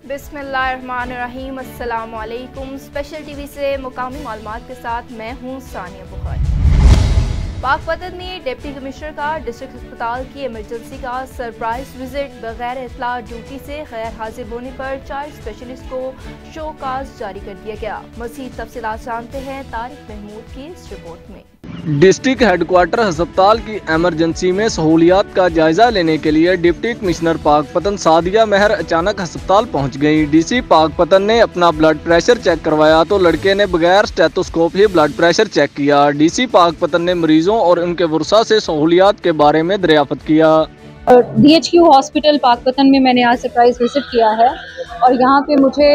बिस्मिल्लाहिर्रहमानिर्रहीम। अस्सलाम वालेकुम। स्पेशल टीवी से मुकामी मालूमात के साथ मैं हूँ सानिया बुखारी। पाकपतन में डिप्टी कमिश्नर का डिस्ट्रिक्ट अस्पताल की इमरजेंसी का सरप्राइज विजिट। बगैर इत्तला ड्यूटी से गैर हाजिर होने पर चाइल्ड स्पेशलिस्ट को शो काज जारी कर दिया गया। मज़ीद तफसीलात जानते हैं तारिक महमूद की इस रिपोर्ट में। डिस्ट्रिक्ट हेडक्वार्टर अस्पताल की इमरजेंसी में सहूलियात का जायजा लेने के लिए डिप्टी कमिश्नर पाकपतन सादिया मेहर अचानक अस्पताल पहुंच गईं। डीसी पाकपतन ने अपना ब्लड प्रेशर चेक करवाया तो लड़के ने बगैर स्टेथोस्कोप ही ब्लड प्रेशर चेक किया। डीसी पाकपतन ने मरीजों और उनके वर्षा से सहूलियात के बारे में दरियाफ्त किया। DHQ हॉस्पिटल पाकपतन में मैंने आज सरप्राइज विजिट किया है और यहाँ पे मुझे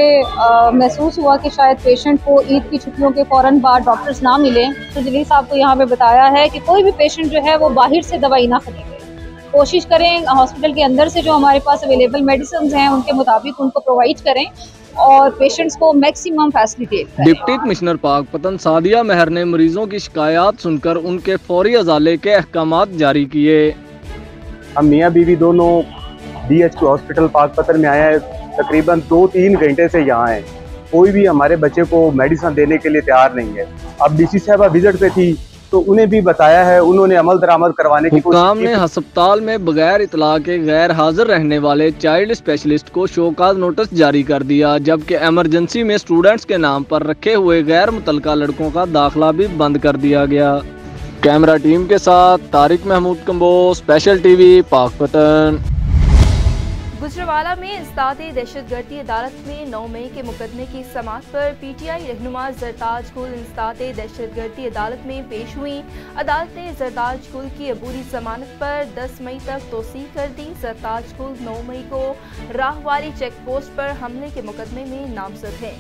महसूस हुआ कि शायद पेशेंट को ईद की छुट्टियों के फ़ौरन बाद डॉक्टर्स ना मिले, तो जलील साहब को यहाँ पे बताया है कि कोई भी पेशेंट जो है वो बाहर से दवाई ना खरीदे, कोशिश करें हॉस्पिटल के अंदर से जो हमारे पास अवेलेबल मेडिसिन हैं उनके मुताबिक उनको प्रोवाइड करें और पेशेंट्स को मैक्सिमम फैसिलिटेट करें। डिप्टी कमिश्नर पाकपतन सादिया मेहर ने मरीजों की शिकायत सुनकर उनके फौरी अजाले के अहकामात जारी किए। हम मियाँ बीवी दोनों DHQ हॉस्पिटल पाकपतन में आए हैं, तकरीबन 2-3 घंटे से यहाँ हैं। कोई भी हमारे बच्चे को मेडिसिन देने के लिए तैयार नहीं है। अब डीसी साहबा विजिट पे थी तो उन्हें भी बताया है, उन्होंने अमल दरामद करवाने की हुकाम ने अस्पताल में बगैर इतला के गैर हाजिर रहने वाले चाइल्ड स्पेशलिस्ट को शोकाज नोटिस जारी कर दिया, जबकि इमरजेंसी में स्टूडेंट्स के नाम पर रखे हुए गैर मुतलका लड़कों का दाखिला भी बंद कर दिया गया। कैमरा टीम के साथ तारिक महमूद कंबो, स्पेशल टीवी पाकपतन। गुजरावाला में इंसदादे दहशतगर्दी अदालत में 9 मई के मुकदमे की समाअत पर PTI रहनुमा जरताज गुल इंसदादे दहशतगर्दी अदालत में पेश हुई। अदालत ने जरताज गुल की अबूरी जमानत पर 10 मई तक तोसी कर दी। जरताज गुल 9 मई को राहवारी चेक पोस्ट पर हमले के मुकदमे में नामजद है।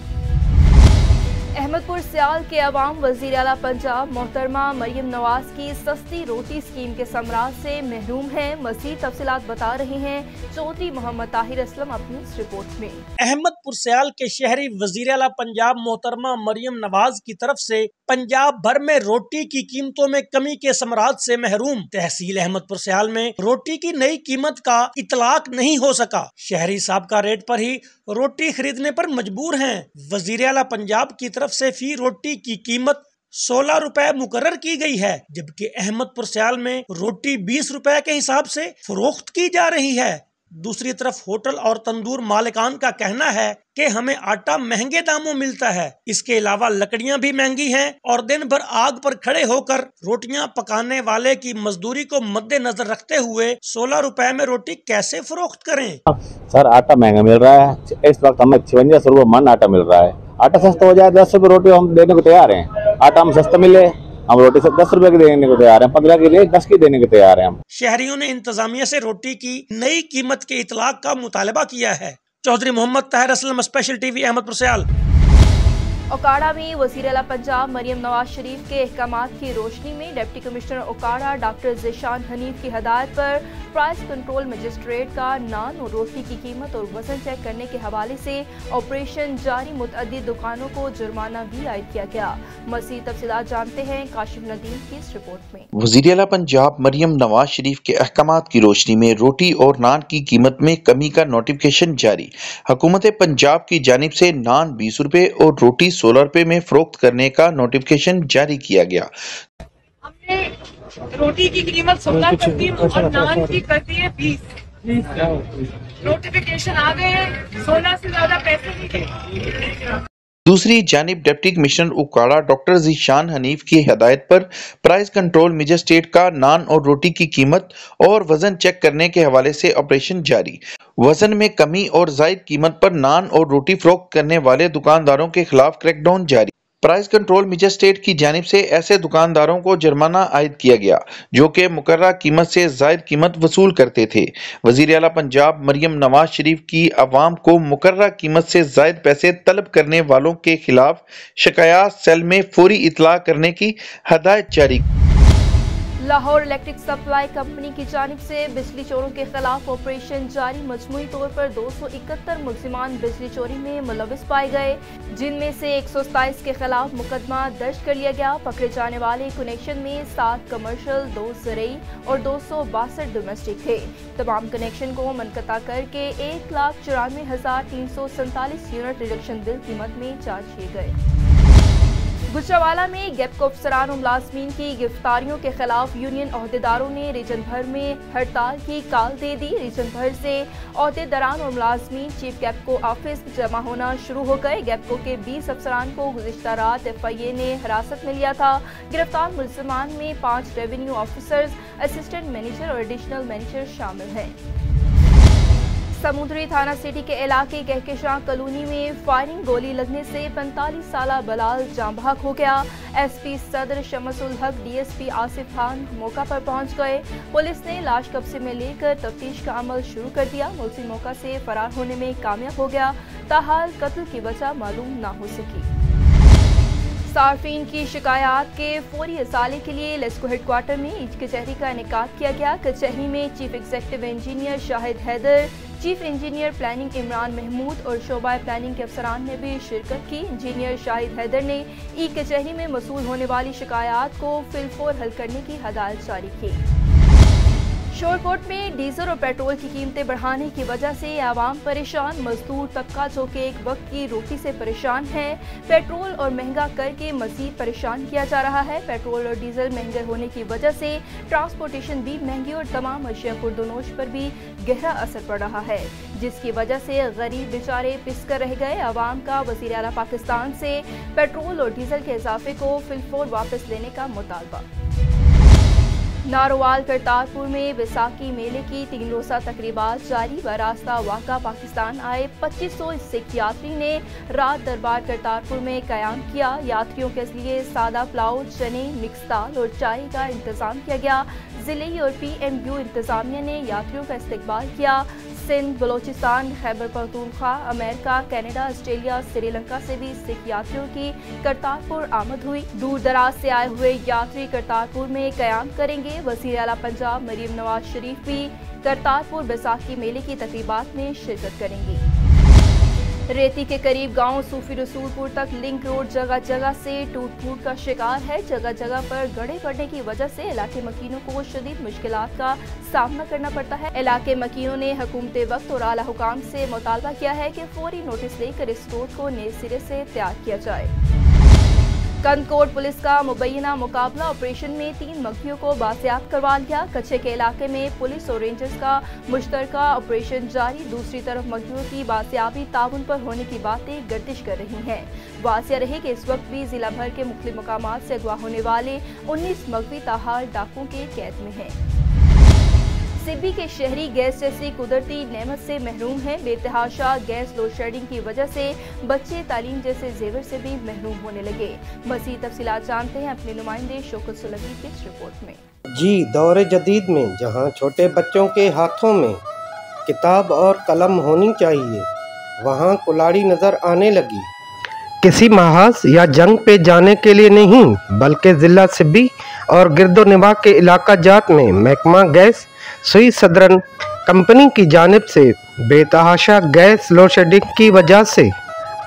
अहमदपुर सियाल के अवाम वज़ीर आला पंजाब मोहतरमा मरियम नवाज की सस्ती रोटी स्कीम के समराज से महरूम हैं। मज़ीद तफसीलात बता रहे हैं चौधरी मोहम्मद ताहिर असलम अपनी इस रिपोर्ट में। अहमदपुर सियाल के शहरी वज़ीर आला पंजाब मोहतरमा मरियम नवाज की तरफ से पंजाब भर में रोटी की कीमतों में कमी के समराज से महरूम तहसील अहमदपुर सियाल में रोटी की नई कीमत का इतलाक नहीं हो सका। शहरी साबका रेट पर ही रोटी खरीदने पर मजबूर हैं। वज़ीर आला पंजाब की तरफ से फी रोटी की कीमत 16 रुपए मुकर्रर की गई है, जबकि अहमदपुर सियाल में रोटी 20 रुपए के हिसाब से फरोख्त की जा रही है। दूसरी तरफ होटल और तंदूर मालिकान का कहना है कि हमें आटा महंगे दामों मिलता है। इसके अलावा लकड़ियां भी महंगी हैं और दिन भर आग पर खड़े होकर रोटियां पकाने वाले की मजदूरी को मद्देनजर रखते हुए 16 रुपए में रोटी कैसे फरोख्त करें। सर आटा महंगा मिल रहा है, इस वक्त हमें 56 रुपये मन आटा मिल रहा है। आटा सस्ता हो जाए 10 रुपये रोटी हम देने को तैयार हैं। आटा हम सस्ता मिले हम रोटी सब 10 रुपए की देने को तैयार हैं, 15 के लिए 10 की देने को तैयार हैं हम। शहरियों ने इंतजामिया से रोटी की नई कीमत के इतलाक का मुतालबा किया है। चौधरी मोहम्मद ताहिर असलम, स्पेशल टीवी अहमदपुर सियाल। ओकाड़ा में वज़ीर आला पंजाब मरियम नवाज शरीफ के अहकामात की रोशनी में deputy commissioner Okara doctor Zeeshan Hanif की हदायत पर प्राइस कंट्रोल मजिस्ट्रेट का नान और रोटी की कीमत और वजन चेक करने के हवाले से ऑपरेशन जारी। मुतअद्दिद दुकानों को जुर्माना भी आयद किया गया। मज़ीद तफसीलात जानते हैं काशिफ नदीम की इस रिपोर्ट में। वज़ीर आला पंजाब मरियम नवाज शरीफ के अहकामात की रोशनी में रोटी और नान की कीमत में कमी का नोटिफिकेशन जारी। हुकूमत पंजाब की जानिब से नान 20 रुपए और रोटी 16 रुपए में फरोख्त करने का नोटिफिकेशन जारी किया गया। हमने रोटी की कीमत 16 कर दी और नान की कर दी है 20। नोटिफिकेशन आ गए हैं, 16 से ज्यादा पैसे नहीं देंगे। दूसरी जानिब deputy commissioner Okara doctor Zeeshan Hanif की हदायत पर प्राइस कंट्रोल मजिस्ट्रेट का नान और रोटी की कीमत और वजन चेक करने के हवाले से ऑपरेशन जारी। वजन में कमी और जायद कीमत पर नान और रोटी फरोख्त करने वाले दुकानदारों के खिलाफ क्रैकडाउन जारी। प्राइस कंट्रोल मजिस्ट्रेट की जानिब से ऐसे दुकानदारों को जुर्माना आयद किया गया जो कि मुकर्रर कीमत से जायद कीमत वसूल करते थे। वज़ीर आला पंजाब मरियम नवाज शरीफ की अवाम को मुकर्रर कीमत से जायद पैसे तलब करने वालों के खिलाफ शिकायत सेल में फौरी इतला करने की हदायत जारी। लाहौर इलेक्ट्रिक सप्लाई कंपनी की जानिब से बिजली चोरों के खिलाफ ऑपरेशन जारी। मजमूई तौर पर 271 मुल्जिमान बिजली चोरी में मुलविस पाए गए, जिनमें से 127 के खिलाफ मुकदमा दर्ज कर लिया गया। पकड़े जाने वाले कनेक्शन में 7 कमर्शियल, 2 ज़रई और 262 डोमेस्टिक थे। तमाम कनेक्शन को मुनक़ता करके 1,94,347 यूनिट रिडक्शन बिल कीमत में चार्ज किए गए। गुजरावाला में गैप अफसरान और मुलाजमीन की गिरफ्तारियों के खिलाफ यूनियन अहदेदारों ने रीजन भर में हड़ताल की काल दे दी। रीजन भर से अहदेदारान और मुलाजमीन चीफ गैपको ऑफिस जमा होना शुरू हो गए। गैपको के 20 अफसरान को गुज़िश्ता रात FIA ने हिरासत में लिया था। गिरफ्तार मुल्जिमान में 5 रेवेन्यू ऑफिसर्स, असिस्टेंट मैनेजर और एडिशनल मैनेजर शामिल हैं। समुद्री थाना सिटी के इलाके कहकशां कॉलोनी में फायरिंग गोली लगने से 45 साला बलाल जाँ बहक हो गया। SP सदर शमसुल हक DSP आसिफ खान मौका पर पहुंच गए। पुलिस ने लाश कब्जे में लेकर तफ्तीश का अमल शुरू कर दिया। मुलजिम मौका से फरार होने में कामयाब हो गया। ताहाल कत्ल की वजह मालूम ना हो सकी। सार्फिन की शिकायत के फौरी इसाले के लिए लेस्को हेडक्वार्टर में ईद कचहरी का इनेकाद किया गया। कचहरी में chief executive engineer Shahid Haider, chief engineer planning Imran Mahmood और शोबा प्लानिंग के अफसरान ने भी शिरकत की। इंजीनियर शाहिद हैदर ने ई कचहरी में मसूल होने वाली शिकायत को फिलफौर हल करने की हदायत जारी की। शोरकोट में डीजल और पेट्रोल की कीमतें बढ़ाने की वजह से आवाम परेशान। मजदूर तबका जो कि एक वक्त की रोटी से परेशान है, पेट्रोल और महंगा करके मजीद परेशान किया जा रहा है। पेट्रोल और डीजल महंगे होने की वजह से ट्रांसपोर्टेशन भी महंगी और तमाम अशिया खुर्दोनोश पर भी गहरा असर पड़ रहा है, जिसकी वजह से गरीब बेचारे पिस कर रह गए। आवाम का वज़ीर आला पाकिस्तान से पेट्रोल और डीजल के इजाफे को फिलफौर वापस लेने का मुतालबा। नारोवाल करतारपुर में बैसाखी मेले की 3 रोज़ा तकरीबात जारी। बरास्ता वाक़ा पाकिस्तान आए 2500 सिख यात्री ने रात दरबार करतारपुर में क़याम किया। यात्रियों के लिए सादा पुलाव, चने, मिक्स दाल और चाय का इंतज़ाम किया गया। ज़िले और PMU इंतज़ामिया ने यात्रियों का इस्तकबाल किया। Sindh, Balochistan, Khyber Pakhtunkhwa, America, Canada, Australia, Sri Lanka से भी सिख यात्रियों की करतारपुर आमद हुई। दूर दराज से आए हुए यात्री करतारपुर में क़याम करेंगे। वज़ीर आला पंजाब मरीम नवाज शरीफ भी करतारपुर बैसाखी मेले की तकरीबात में शिरकत करेंगी। रेती के करीब गांव सूफी रसूलपुर तक लिंक रोड जगह जगह से टूट फूट का शिकार है। जगह जगह पर गड्ढे पड़ने की वजह से इलाके मकीनों को शदीद मुश्किलात का सामना करना पड़ता है। इलाके मकीनों ने हुकूमत वक्त और आला हुकाम से मुतालबा किया है कि फौरी नोटिस लेकर इस रोड को नए सिरे से तैयार किया जाए। कंदकोट पुलिस का मुबैना मुकाबला ऑपरेशन में 3 मगहियों को बासियात करवा लिया। कच्चे के इलाके में पुलिस और रेंजर्स का मुश्तरका ऑपरेशन जारी। दूसरी तरफ मगहियों की बासियाबी ताउन पर होने की बातें गर्दिश कर रही हैं। वासिया रहे कि इस वक्त भी जिला भर के मुख्तलिफ मकामात से अगवा होने वाले 19 मगही ताहाल डाकुओं के कैद में हैं। सिब्बी के शहरी गैस जैसी कुदरती नेमत से महरूम हैं। बेतहाशा गैस लोड शेडिंग की वजह से बच्चे तालीम जैसे जेवर से भी महरूम होने लगे। मज़ीद तफसीलात जानते हैं अपने नुमाइंदे शौकत सुलगी की इस रिपोर्ट में। जी, दौरे जदीद में जहां छोटे बच्चों के हाथों में किताब और कलम होनी चाहिए, वहां कुल्हाड़ी नज़र आने लगी। किसी महाज या जंग पे जाने के लिए नहीं, बल्कि ज़िला सिब्बी और गिरदो निवाह के इलाका जात में महकमा गैस सुई सदरन कंपनी की जानिब से बेतहाशा गैस लोड शेडिंग की वजह से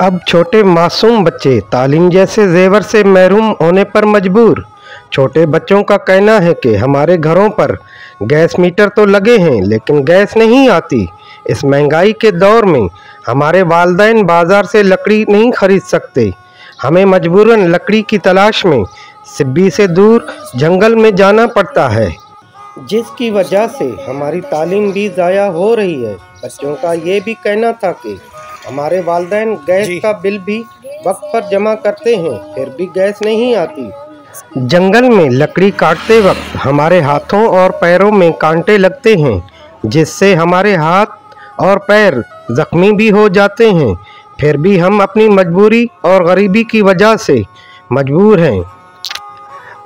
अब छोटे मासूम बच्चे तालीम जैसे जेवर से महरूम होने पर मजबूर। छोटे बच्चों का कहना है कि हमारे घरों पर गैस मीटर तो लगे हैं लेकिन गैस नहीं आती। इस महंगाई के दौर में हमारे वालिदैन बाज़ार से लकड़ी नहीं खरीद सकते। हमें मजबूरन लकड़ी की तलाश में सिब्बी से दूर जंगल में जाना पड़ता है, जिसकी वजह से हमारी तालीम भी ज़ाया हो रही है। बच्चों का ये भी कहना था कि हमारे वालिदैन गैस का बिल भी वक्त पर जमा करते हैं, फिर भी गैस नहीं आती। जंगल में लकड़ी काटते वक्त हमारे हाथों और पैरों में कांटे लगते हैं, जिससे हमारे हाथ और पैर जख्मी भी हो जाते हैं। फिर भी हम अपनी मजबूरी और गरीबी की वजह से मजबूर हैं।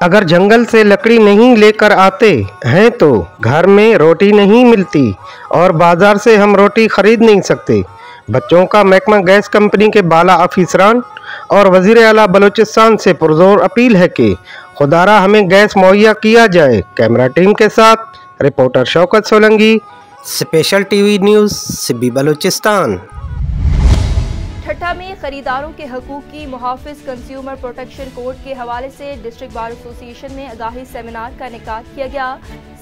अगर जंगल से लकड़ी नहीं लेकर आते हैं तो घर में रोटी नहीं मिलती और बाज़ार से हम रोटी ख़रीद नहीं सकते। बच्चों का महकमा गैस कंपनी के बाला अफसरान और वज़ीर आला बलूचिस्तान से पुरजोर अपील है कि खुदारा हमें गैस मुहैया किया जाए। कैमरा टीम के साथ reporter Shaukat Solanki, special TV news, Sibi Balochistan. Thatta में खरीदारों के हकूक की मुहाफिज कंज्यूमर प्रोटेक्शन कोड के हवाले से डिस्ट्रिक्ट बार एसोसिएशन में आगाही सेमिनार का इनेकाद किया गया।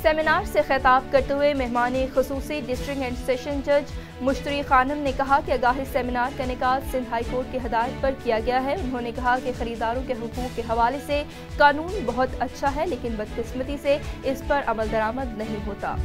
सेमिनार से खिताब करते हुए मेहमान खुसूसी डिस्ट्रिक्ट एंड सेशन जज मुश्तरी खानम ने कहा कि आगाही सेमिनार का इनेकाद सिंध हाई कोर्ट की हिदायत पर किया गया है। उन्होंने कहा कि खरीदारों के हकूक के हवाले से कानून बहुत अच्छा है, लेकिन बदकिस्मती से इस पर अमल दरामद नहीं होता।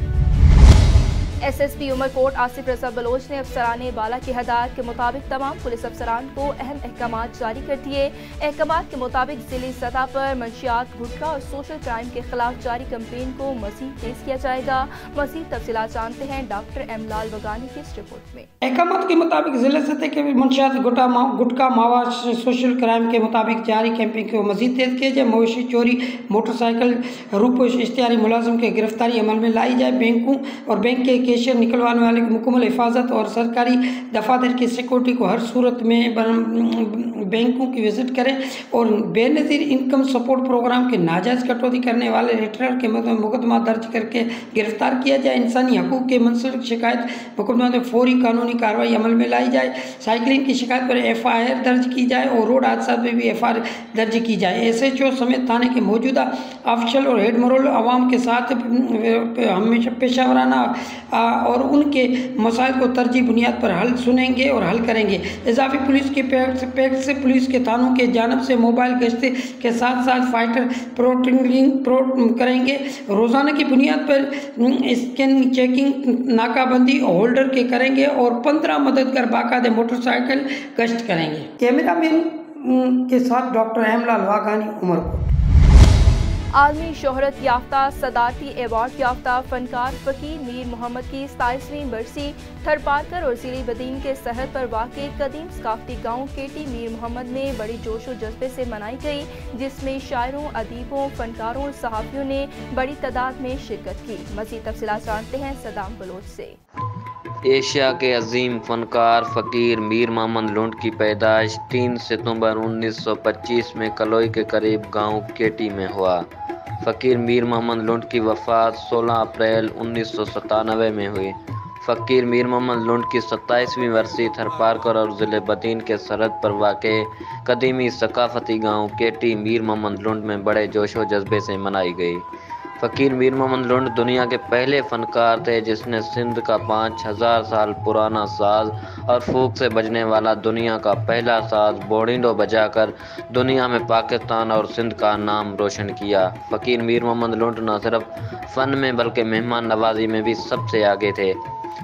SSP उमरकोट आसिफ रजा बलोच ने अफसरान बाला की हदायत के मुताबिक तमाम पुलिस अफसरान को अहम अहकामात जारी कर दिए। अहकामात के मुताबिक जिली सतह पर मंशियात, गुटखा और सोशल क्राइम के खिलाफ जारी कैंपेन को मजीद तेज किया जाएगा। मजीद तफसीलात जानते हैं डॉक्टर एम लाल बगानी की इस रिपोर्ट में। अहकामात के मुताबिक जिले सतह के मंशियात, गुटखा, मावा, सोशल क्राइम के मुताबिक जारी कैंपेन को मजीद तेज किया जाए। मवेशी चोरी, मोटरसाइकिल रूपोश इश्तिहारी मुलाजिम के गिरफ्तारी अमल में लाई जाए। बैंकों और बैंक के कैशियर निकलवाने वाले की मुकम्मल हिफाजत और सरकारी दफातर की सिक्योरिटी को हर सूरत में बैंकों की विजिट करें और बेनज़ीर इनकम सपोर्ट प्रोग्राम के नाजायज़ कटौती करने वाले रिटर्नर के मुकदमा दर्ज करके गिरफ्तार किया जाए। इंसानी हकूक़ के मुंसलिक शिकायत मुकदमा में फौरी कानूनी कार्रवाई अमल में लाई जाए। साइकिलिंग की शिकायत पर FIR दर्ज की जाए और रोड हादसा में भी FIR दर्ज की जाए। SHO समेत थाने के मौजूदा ऑफिशियल और हेड मरोल आवाम के साथ हमेशा पेशावराना और उनके मसाइल को तरजीह बुनियाद पर हल सुनेंगे और हल करेंगे। इजाफी पुलिस के पैक्ट से पुलिस के थानों के जानब से मोबाइल गश्त के साथ साथ फाइटर पेट्रोलिंग करेंगे। रोज़ाना की बुनियाद पर स्कैन, चेकिंग, नाकाबंदी होल्डर के करेंगे और 15 मददगार बाकायदे मोटरसाइकिल गश्त करेंगे। कैमरामैन के साथ डॉक्टर एम लाल बगानी, उमरकोट। आलमी शोहरत याफ्ता सदारती एवार्ड याफ्ता फनकार फ़कीर मीर मोहम्मद की 27वीं बरसी थरपारकर और ज़िले बदीन के सरहद पर वाक़े कदीम सकाफ़ती गाँव केटी मीर मोहम्मद में बड़ी जोश व जज्बे से मनाई गई, जिसमें शायरों, अदीबों, फनकारों और सहाफ़ियों ने बड़ी तादाद में शिरकत की। मज़ीद तफ़सीलात जानते हैं सदाम बलोच से। एशिया के अजीम फनकार फ़कीर मीर मोहम्मद लुंड की पैदाइश 3 सितंबर 1925 में कलोई के करीब गांव केटी में हुआ। फ़कीर मीर मोहम्मद लुंड की वफ़ात 16 अप्रैल 1997 में हुई। फ़कीर मीर मोहम्मद लुंड की 27वीं बरसी थरपारकर और ज़िले बदीन के सरहद पर वाक़े कदीमी सकाफ़ती गांव केटी मीर मोहम्मद लुंड में बड़े जोश व जज्बे से मनाई गई। फ़कीर मीर मोहम्मद लुंड दुनिया के पहले फ़नकार थे जिसने सिंध का 5000 साल पुराना साज और फूक से बजने वाला दुनिया का पहला साज बोड़िंडो बजाकर दुनिया में पाकिस्तान और सिंध का नाम रोशन किया। फ़कीर मीर मोहम्मद लुंड न सिर्फ फ़न में बल्कि मेहमान नवाजी में भी सबसे आगे थे।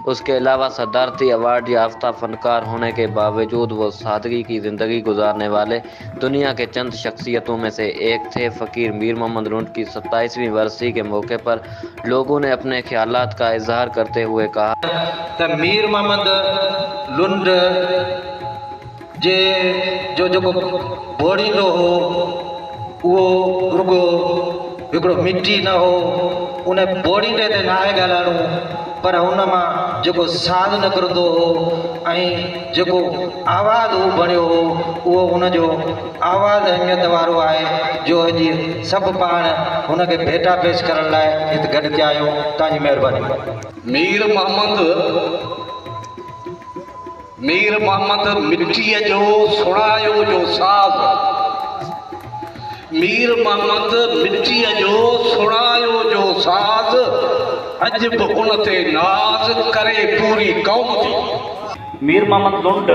उसके अलावा सदारती अवार्ड याफ्ता फ़नकार होने के बावजूद वो सादगी की ज़िंदगी गुजारने वाले दुनिया के चंद शख्सियतों में से एक थे। फ़कीर मीर मोहम्मद लुंड की 27वीं बरसी के मौके पर लोगों ने अपने ख्यालात का इजहार करते हुए कहा, मीर मोहम्मद लुंड जे जो बोड़ींदो हो उहो रुगो हिकिड़ो मिट्टी न हो, उन बोड़ींदे ते न आहे ॻाल्हाइणो, पर हुन मां जेको साज़ निकिरंदो हो ऐं जेको आवाज़ उहो बणियो हो उहो हुनजो आवाज़ अहमियत वारो आहे जो अॼु सभु पाण हुनखे भेटा पेश करण लाइ हिते गॾु थिया आहियूं। तव्हांजी महिरबानी। मीर मोहम्मद मिट्टीअ जो सुणायो जो साज़, मीर मोहम्मद मिट्टीअ जो सुणायो जो साज़, अॼु बि उन ते नाज़ करे पूरी क़ौम थी। मीर मोहम्मद लुंड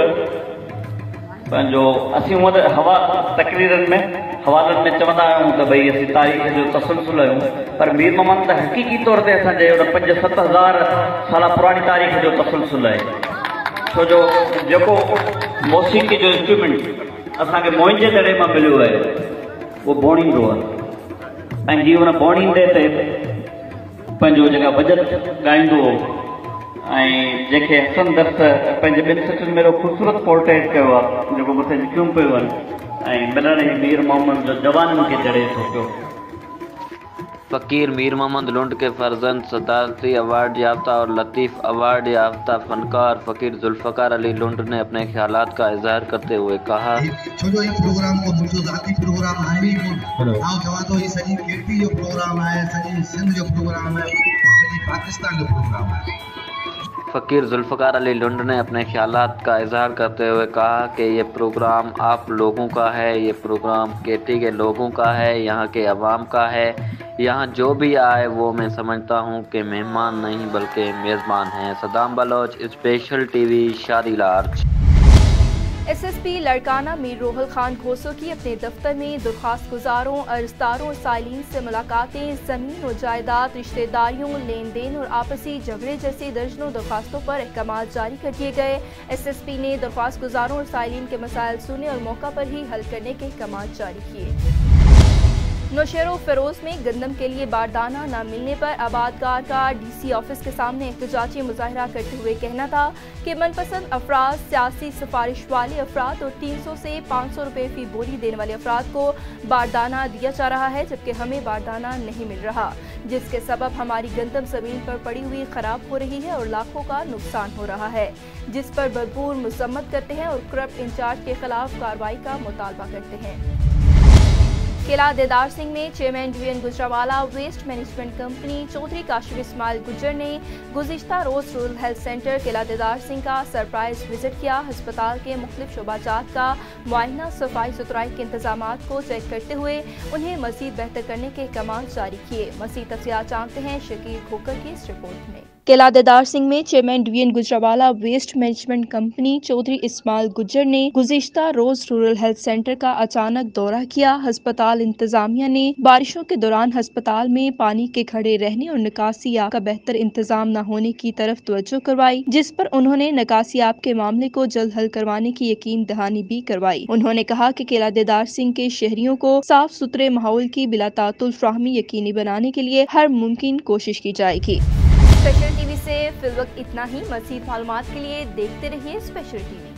पंहिंजो असीं हूअं हवा तकरीरनि में हवालनि में चवंदा आहियूं त भई असीं तारीख़ जो तसलसल आहियूं, पर मीर मोहम्मद त हक़ीक़ी तौर ते असांजे 5-7 हज़ार साल पुराणी तारीख़ जो तसलसल आहे। छो जो जेको मौसीक़ी जो इंस्ट्रूमेंट असांखे मोइंजे दड़े मां मिलियो आहे उहो बोड़ींदो आहे ऐं जीअं हुन बोड़ींदे ते पंहिंजो जेका भॼन ॻाईंदो हो ऐं जंहिंखे हसन दर्स पंहिंजे 2 सचुनि में ख़ूबसूरत पोर्ट्रेट कयो आहे जेको मथे लिखियूं पियूं आहिनि ऐं मिलण मीर मोहम्मद जो जवाननि खे चढ़े थो पियो। फ़कीर मीर मोहम्मद लुंड के फर्जंद सदारती अवार्ड याफ्ता और लतीफ़ अवार्ड याफ्ता फनकार फ़कीर जुल्फ़कार अली लुंड ने अपने ख्यालात का इजहार करते हुए कहा, छोजो ई प्रोग्राम को मुझो ज़ाती प्रोग्राम आहे ही कोन। आउं चवां थो ही सॼी केटी जो प्रोग्राम आहे, सॼी सिंध जो प्रोग्राम है, सॼी पाकिस्तान जो प्रोग्राम है। फ़कीर जुल्फ़कार अली लुंड ने अपने ख्यालात का इजहार करते हुए कहा कि ये प्रोग्राम आप लोगों का है, ये प्रोग्राम केटी के लोगों का है, यहाँ के अवाम का है। यहाँ जो भी आए वो मैं समझता हूँ कि मेहमान नहीं बल्कि मेज़बान हैं। सदाम बलोच, स्पेशल टीवी, शादी लार्ज। एसएसपी लड़काना मीर रोहल खान घोसो की अपने दफ्तर में दरख्वास्त गुजारों, अर्जदारों और साइलिन से मुलाकातें, ज़मीन और जायदाद, रिश्तेदारियों, लेन देन और आपसी झगड़े जैसी दर्जनों दरख्वास्तों पर अहकाम जारी कर दिए गए। एसएसपी ने दरख्वास्त गुजारों और साइलिन के मसाइल सुने और मौका पर ही हल करने के अहकाम जारी किए। नौशेरो फेरोज में गंदम के लिए बारदाना न मिलने पर आबादगार का डीसी ऑफिस के सामने एहतजाजी मुजाहरा करते हुए कहना था कि मनपसंद अफराद, सियासी सिफारिश वाले अफराद और 300 से 500 रुपये फी बोरी देने वाले अफराद को बारदाना दिया जा रहा है, जबकि हमें बारदाना नहीं मिल रहा, जिसके सबब हमारी गंदम जमीन पर पड़ी हुई खराब हो रही है और लाखों का नुकसान हो रहा है, जिस पर भरपूर मजम्मत करते हैं और करप्ट इंचार्ज के खिलाफ कार्रवाई का मुतालबा करते हैं। किला देदार सिंह में chairman division Gujranwala waste management company Chaudhry Kashif Ismail Gujjar ने गुज़िश्ता रोज rural health centre Qila Didar Singh का सरप्राइज विजिट किया। अस्पताल के मुख्तलिफ शोबाजात का मुआयना, सफाई सुथराई के इंतजामात को चेक करते हुए उन्हें मज़ीद बेहतर करने के अहकाम जारी किए। मज़ीद तफसीलात जानते हैं शकील खोकर की इस रिपोर्ट में। किला देदार सिंह में chairman division Gujranwala waste management company Chaudhry Ismail Gujjar ने गुज़िश्ता रोज रूरल हेल्थ सेंटर का अचानक दौरा किया। अस्पताल इंतजामिया ने बारिशों के दौरान अस्पताल में पानी के खड़े रहने और निकासियाब का बेहतर इंतजाम न होने की तरफ तवज्जो करवाई, जिस पर उन्होंने निकासियाब के मामले को जल्द हल करवाने की यकीन दहानी भी करवाई। उन्होंने कहा कि किला देदार सिंह के शहरियों को साफ सुथरे माहौल की बिला तातुल फ्राहमी यकीनी बनाने के लिए हर मुमकिन कोशिश की जाएगी। स्पेशल टीवी से फिलवक्त इतना ही। मज़ीद मालूमात के लिए देखते रहिए स्पेशल टीवी।